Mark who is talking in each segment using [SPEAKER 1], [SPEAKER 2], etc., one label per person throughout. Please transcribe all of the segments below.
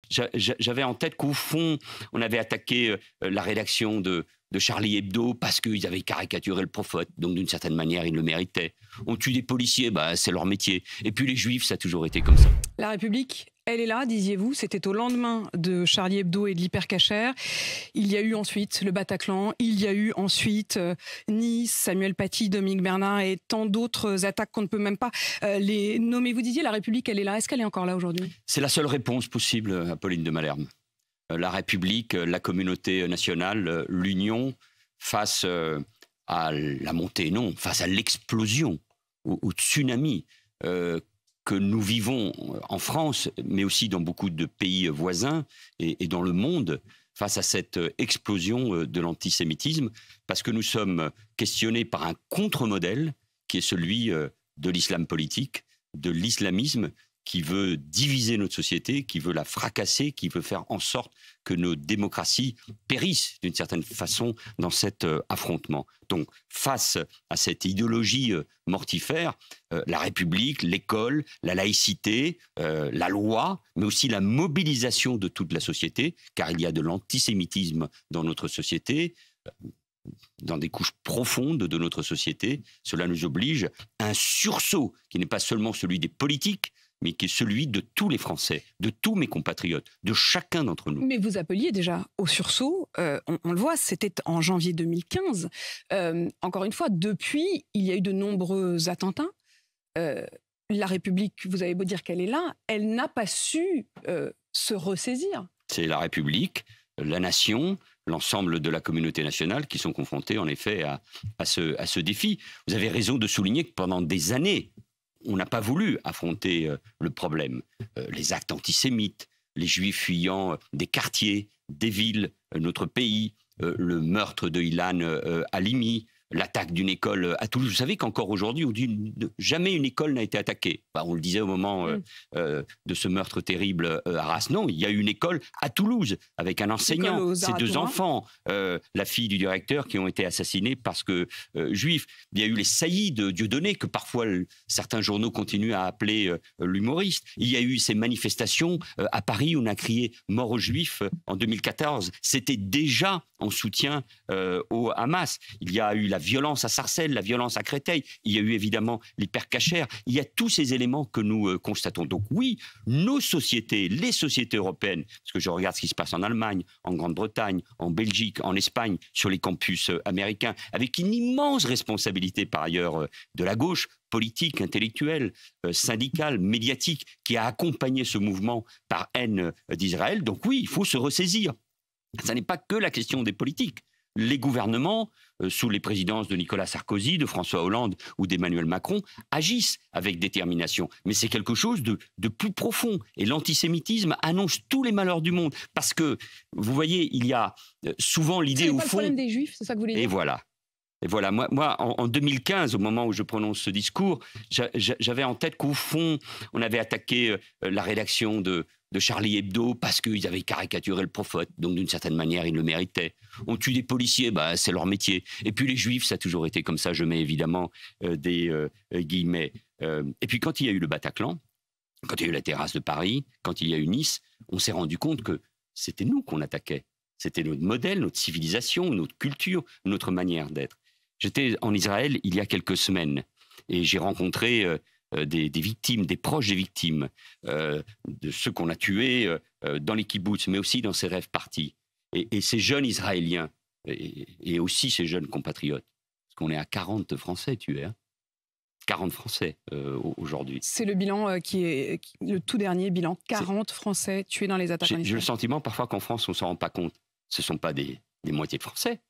[SPEAKER 1] J'avais en tête qu'au fond, on avait attaqué la rédaction de Charlie Hebdo parce qu'ils avaient caricaturé le prophète. Donc, d'une certaine manière, ils le méritaient. On tue des policiers, bah, c'est leur métier. Et puis, les Juifs, ça a toujours été comme ça.
[SPEAKER 2] La République, elle est là, disiez-vous. C'était au lendemain de Charlie Hebdo et de l'hypercacher. Il y a eu ensuite le Bataclan. Il y a eu ensuite Nice, Samuel Paty, Dominique Bernard et tant d'autres attaques qu'on ne peut même pas les nommer. Vous disiez, la République, elle est là. Est-ce qu'elle est encore là aujourd'hui?
[SPEAKER 1] C'est la seule réponse possible, Apolline de Malherbe. La République, la communauté nationale, l'Union, face à la montée, non, face à l'explosion, au tsunami que nous vivons en France, mais aussi dans beaucoup de pays voisins et dans le monde, face à cette explosion de l'antisémitisme, parce que nous sommes questionnés par un contre-modèle qui est celui de l'islam politique, de l'islamisme, qui veut diviser notre société, qui veut la fracasser, qui veut faire en sorte que nos démocraties périssent d'une certaine façon dans cet affrontement. Donc, face à cette idéologie mortifère, la République, l'école, la laïcité, la loi, mais aussi la mobilisation de toute la société, car il y a de l'antisémitisme dans notre société, dans des couches profondes de notre société, cela nous oblige à un sursaut qui n'est pas seulement celui des politiques, mais qui est celui de tous les Français, de tous mes compatriotes, de chacun d'entre nous.
[SPEAKER 2] Mais vous appeliez déjà au sursaut, on le voit, c'était en janvier 2015. Encore une fois, depuis, il y a eu de nombreux attentats. La République, vous avez beau dire qu'elle est là, elle n'a pas su se ressaisir.
[SPEAKER 1] C'est la République, la nation, l'ensemble de la communauté nationale qui sont confrontés en effet à ce défi. Vous avez raison de souligner que pendant des années, on n'a pas voulu affronter le problème. Les actes antisémites, les juifs fuyant des quartiers, des villes, notre pays, le meurtre de Ilan Halimi, l'attaque d'une école à Toulouse. Vous savez qu'encore aujourd'hui, on dit jamais une école n'a été attaquée. Bah, on le disait au moment de ce meurtre terrible à Arras. Non, il y a eu une école à Toulouse avec un enseignant, ses deux enfants, la fille du directeur qui ont été assassinés parce que juifs. Il y a eu les saillies de Dieudonné que parfois certains journaux continuent à appeler l'humoriste. Il y a eu ces manifestations à Paris où on a crié « mort aux juifs » en 2014. C'était déjà en soutien au Hamas. Il y a eu la violence à Sarcelles, la violence à Créteil. Il y a eu évidemment l'hypercacher. Il y a tous ces éléments que nous constatons. Donc oui, nos sociétés, les sociétés européennes, parce que je regarde ce qui se passe en Allemagne, en Grande-Bretagne, en Belgique, en Espagne, sur les campus américains, avec une immense responsabilité par ailleurs de la gauche, politique, intellectuelle, syndicale, médiatique, qui a accompagné ce mouvement par haine d'Israël. Donc oui, il faut se ressaisir. Ce n'est pas que la question des politiques. Les gouvernements, sous les présidences de Nicolas Sarkozy, de François Hollande ou d'Emmanuel Macron, agissent avec détermination. Mais c'est quelque chose de plus profond. Et l'antisémitisme annonce tous les malheurs du monde. Parce que, vous voyez, il y a souvent l'idée au fond...
[SPEAKER 2] C'est pas le problème des Juifs, c'est ça que vous voulez dire?
[SPEAKER 1] Et voilà. Et voilà, moi en 2015, au moment où je prononce ce discours, j'avais en tête qu'au fond, on avait attaqué la rédaction de Charlie Hebdo parce qu'ils avaient caricaturé le prophète. Donc, d'une certaine manière, ils le méritaient. On tue des policiers, bah, c'est leur métier. Et puis, les Juifs, ça a toujours été comme ça. Je mets évidemment des guillemets. Et puis, quand il y a eu le Bataclan, quand il y a eu la terrasse de Paris, quand il y a eu Nice, on s'est rendu compte que c'était nous qu'on attaquait. C'était notre modèle, notre civilisation, notre culture, notre manière d'être. J'étais en Israël il y a quelques semaines et j'ai rencontré des victimes, des proches des victimes, de ceux qu'on a tués dans les kibboutz, mais aussi dans ces rêves partis. Et ces jeunes Israéliens, et aussi ces jeunes compatriotes, parce qu'on est à 40 Français tués, hein, 40 Français aujourd'hui.
[SPEAKER 2] C'est le bilan qui est le tout dernier bilan, 40 Français tués dans les attaques en Israël.
[SPEAKER 1] J'ai le sentiment parfois qu'en France, on ne s'en rend pas compte. Ce ne sont pas des moitiés de Français,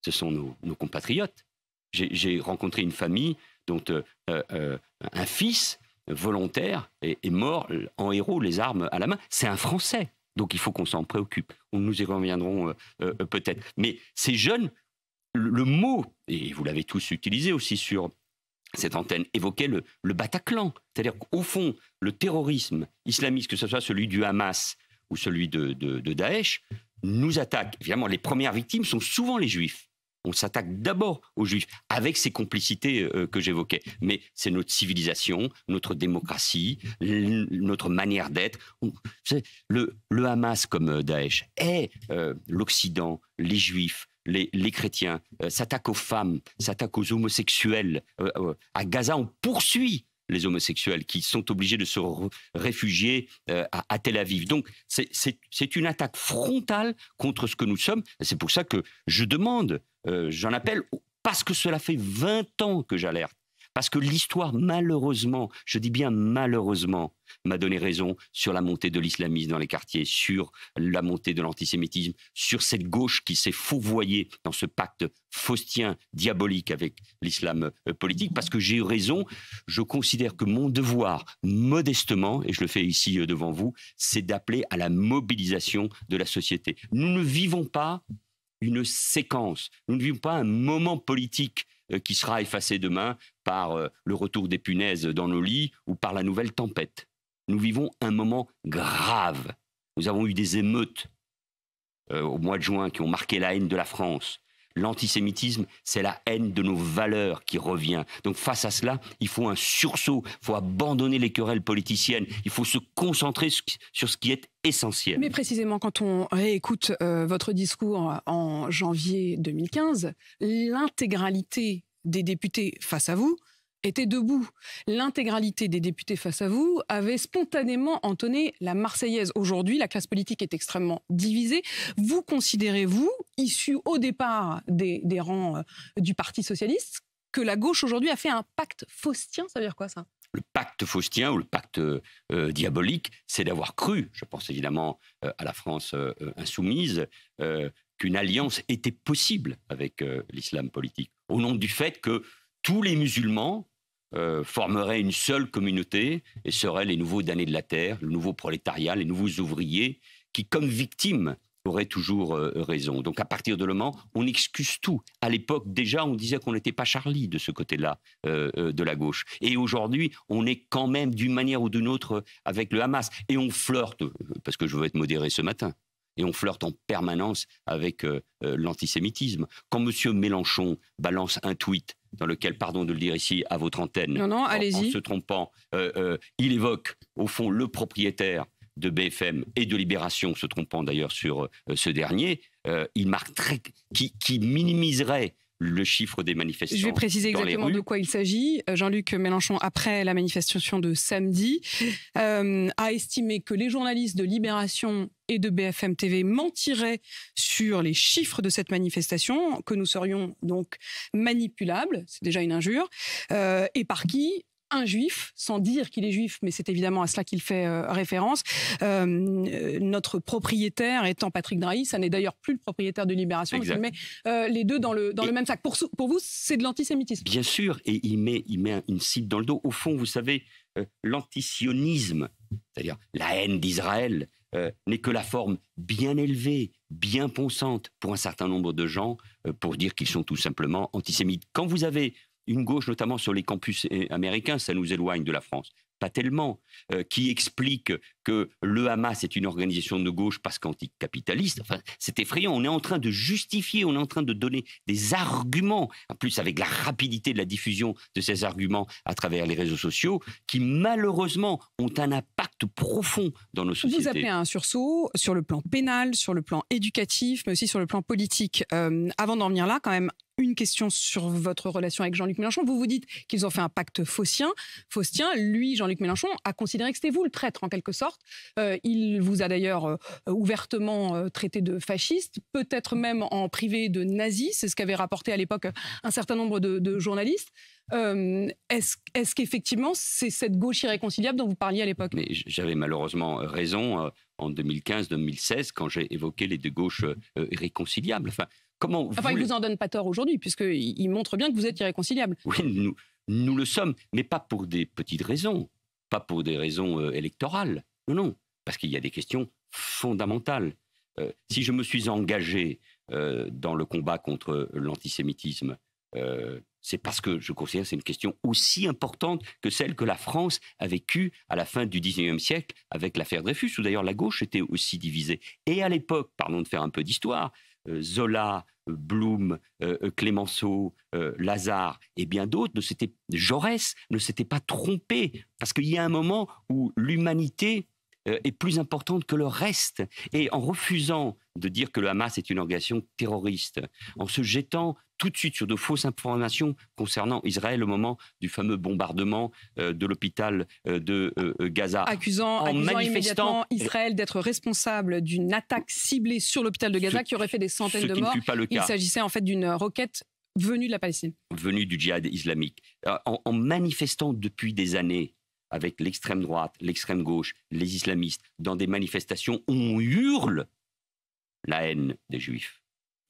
[SPEAKER 1] ce sont nos compatriotes. J'ai rencontré une famille dont un fils volontaire est mort en héros, les armes à la main. C'est un Français, donc il faut qu'on s'en préoccupe. Nous y reviendrons peut-être. Mais ces jeunes, le mot, et vous l'avez tous utilisé aussi sur cette antenne, évoquait le Bataclan. C'est-à-dire qu'au fond, le terrorisme islamiste, que ce soit celui du Hamas ou celui de Daesh, nous attaque. Évidemment, les premières victimes sont souvent les Juifs. On s'attaque d'abord aux Juifs, avec ces complicités que j'évoquais. Mais c'est notre civilisation, notre démocratie, notre manière d'être. Le Hamas, comme Daesh, est l'Occident, les Juifs, les chrétiens, s'attaquent aux femmes, s'attaquent aux homosexuels. À Gaza, on poursuit les homosexuels qui sont obligés de se réfugier à Tel Aviv. Donc, c'est une attaque frontale contre ce que nous sommes. C'est pour ça que je demande, j'en appelle, parce que cela fait 20 ans que j'alerte. Parce que l'histoire, malheureusement, je dis bien malheureusement, m'a donné raison sur la montée de l'islamisme dans les quartiers, sur la montée de l'antisémitisme, sur cette gauche qui s'est fourvoyée dans ce pacte faustien, diabolique avec l'islam politique. Parce que j'ai eu raison, je considère que mon devoir, modestement, et je le fais ici devant vous, c'est d'appeler à la mobilisation de la société. Nous ne vivons pas une séquence, nous ne vivons pas un moment politique qui sera effacé demain par le retour des punaises dans nos lits ou par la nouvelle tempête. Nous vivons un moment grave. Nous avons eu des émeutes au mois de juin qui ont marqué la haine de la France. L'antisémitisme, c'est la haine de nos valeurs qui revient. Donc face à cela, il faut un sursaut, il faut abandonner les querelles politiciennes, il faut se concentrer sur ce qui est essentiel.
[SPEAKER 2] Mais précisément, quand on réécoute votre discours en janvier 2015, l'intégralité des députés face à vous était debout. L'intégralité des députés face à vous avait spontanément entonné la Marseillaise. Aujourd'hui, la classe politique est extrêmement divisée. Vous considérez-vous, issu au départ des rangs du Parti socialiste, que la gauche aujourd'hui a fait un pacte faustien? Ça veut dire quoi, ça?
[SPEAKER 1] Le pacte faustien ou le pacte diabolique, c'est d'avoir cru, je pense évidemment à la France insoumise, qu'une alliance était possible avec l'islam politique, au nom du fait que tous les musulmans formeraient une seule communauté et seraient les nouveaux damnés de la terre, le nouveau prolétariat, les nouveaux ouvriers, qui, comme victimes, auraient toujours raison. Donc à partir de le moment, on excuse tout. À l'époque, déjà, on disait qu'on n'était pas Charlie de ce côté-là de la gauche. Et aujourd'hui, on est quand même, d'une manière ou d'une autre, avec le Hamas. Et on flirte, parce que je veux être modéré ce matin, et on flirte en permanence avec l'antisémitisme. Quand M. Mélenchon balance un tweet dans lequel, pardon de le dire ici à votre antenne,
[SPEAKER 2] non, allez-y.
[SPEAKER 1] En se trompant, il évoque au fond le propriétaire de BFM et de Libération, se trompant d'ailleurs sur ce dernier, il marque qui minimiserait le chiffre des manifestants.
[SPEAKER 2] Je vais préciser exactement de quoi il s'agit. Jean-Luc Mélenchon, après la manifestation de samedi, a estimé que les journalistes de Libération et de BFM TV mentiraient sur les chiffres de cette manifestation, que nous serions donc manipulables, c'est déjà une injure, et par qui? Un juif, sans dire qu'il est juif, mais c'est évidemment à cela qu'il fait référence. Notre propriétaire étant Patrick Drahi, ça n'est d'ailleurs plus le propriétaire de Libération, qui met les deux dans le même sac. Pour vous, c'est de l'antisémitisme.
[SPEAKER 1] Bien sûr, et il met une cible dans le dos. Au fond, vous savez, l'antisionisme, c'est-à-dire la haine d'Israël, n'est que la forme bien élevée, bien pensante pour un certain nombre de gens, pour dire qu'ils sont tout simplement antisémites. Quand vous avez une gauche, notamment sur les campus américains, ça nous éloigne de la France. Pas tellement, qui explique que le Hamas est une organisation de gauche parce qu'anticapitaliste. Enfin, c'est effrayant. On est en train de justifier, on est en train de donner des arguments, en plus avec la rapidité de la diffusion de ces arguments à travers les réseaux sociaux, qui malheureusement ont un impact profond dans nos sociétés.
[SPEAKER 2] Vous appelez à un sursaut sur le plan pénal, sur le plan éducatif, mais aussi sur le plan politique. Avant d'en venir là, quand même, une question sur votre relation avec Jean-Luc Mélenchon. Vous dites qu'ils ont fait un pacte faustien. Lui, Jean-Luc Mélenchon, a considéré que c'était vous le traître, en quelque sorte. Il vous a d'ailleurs ouvertement traité de fasciste, peut-être même en privé de nazi. C'est ce qu'avait rapporté à l'époque un certain nombre de journalistes. Est-ce qu'effectivement, c'est cette gauche irréconciliable dont vous parliez à l'époque?
[SPEAKER 1] Mais j'avais malheureusement raison en 2015-2016 quand j'ai évoqué les deux gauches irréconciliables.
[SPEAKER 2] Il ne vous en donne pas tort aujourd'hui, puisqu'il montre bien que vous êtes irréconciliable.
[SPEAKER 1] Oui, nous le sommes, mais pas pour des petites raisons, pas pour des raisons électorales. Non, parce qu'il y a des questions fondamentales. Si je me suis engagé dans le combat contre l'antisémitisme, c'est parce que je considère que c'est une question aussi importante que celle que la France a vécue à la fin du XIXe siècle avec l'affaire Dreyfus, où d'ailleurs la gauche était aussi divisée. Et à l'époque, pardon de faire un peu d'histoire, Zola, Blum, Clémenceau, Lazare et bien d'autres, Jaurès ne s'était pas trompé, parce qu'il y a un moment où l'humanité est plus importante que le reste. Et en refusant de dire que le Hamas est une organisation terroriste, en se jetant tout de suite sur de fausses informations concernant Israël au moment du fameux bombardement de l'hôpital de Gaza.
[SPEAKER 2] Accusant immédiatement Israël d'être responsable d'une attaque ciblée sur l'hôpital de Gaza qui aurait fait des centaines de morts. Il s'agissait en fait d'une roquette venue de la Palestine.
[SPEAKER 1] Venue du djihad islamique. En manifestant depuis des années avec l'extrême droite, l'extrême gauche, les islamistes, dans des manifestations, on hurle la haine des Juifs.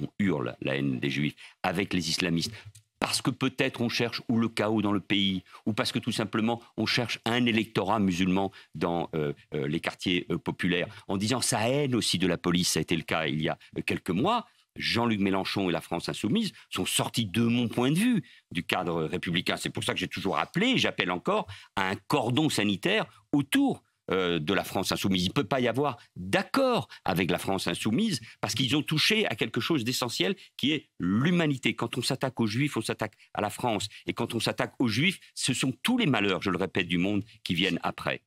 [SPEAKER 1] On hurle la haine des Juifs avec les islamistes. Parce que peut-être on cherche ou le chaos dans le pays, ou parce que tout simplement on cherche un électorat musulman dans les quartiers populaires, en disant ça haine aussi de la police. Ça a été le cas il y a quelques mois. Jean-Luc Mélenchon et la France insoumise sont sortis, de mon point de vue, du cadre républicain. C'est pour ça que j'ai toujours appelé, j'appelle encore, à un cordon sanitaire autour de la France insoumise. Il ne peut pas y avoir d'accord avec la France insoumise parce qu'ils ont touché à quelque chose d'essentiel qui est l'humanité. Quand on s'attaque aux Juifs, on s'attaque à la France. Et quand on s'attaque aux Juifs, ce sont tous les malheurs, je le répète, du monde qui viennent après.